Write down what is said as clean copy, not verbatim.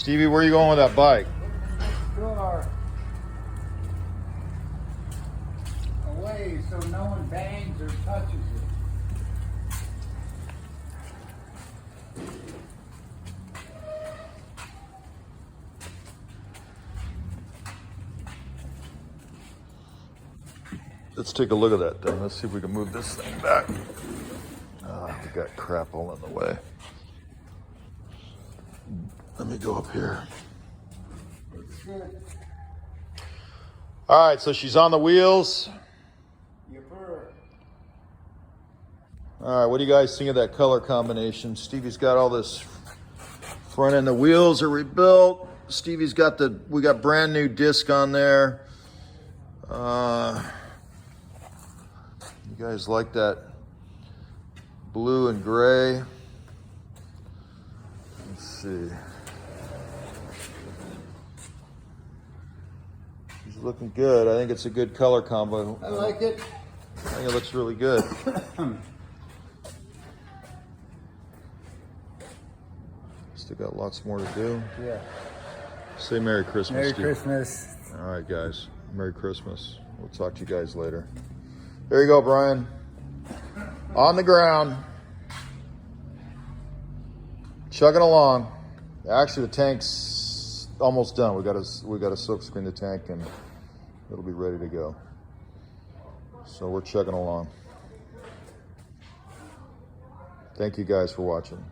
Stevie, where are you going with that bike? Door away so no one bangs or touches it. Let's take a look at that then. Let's see if we can move this thing back. We got crap all in the way. Let me go up here. It's good. All right, so she's on the wheels. Yipper. All right, what do you guys think of that color combination? Stevie's got all this front end. The wheels are rebuilt. Stevie's got we got brand new disc on there. You guys like that blue and gray? Let's see. She's looking good. I think it's a good color combo. I like it. I think it looks really good. Still got lots more to do. Yeah. Say Merry Christmas, Merry Steve. Christmas. All right, guys. Merry Christmas. We'll talk to you guys later. There you go, Brian. On the ground. Chugging along. Actually, the tank's almost done. We got to silk screen the tank and it'll be ready to go. So we're chugging along. Thank you guys for watching.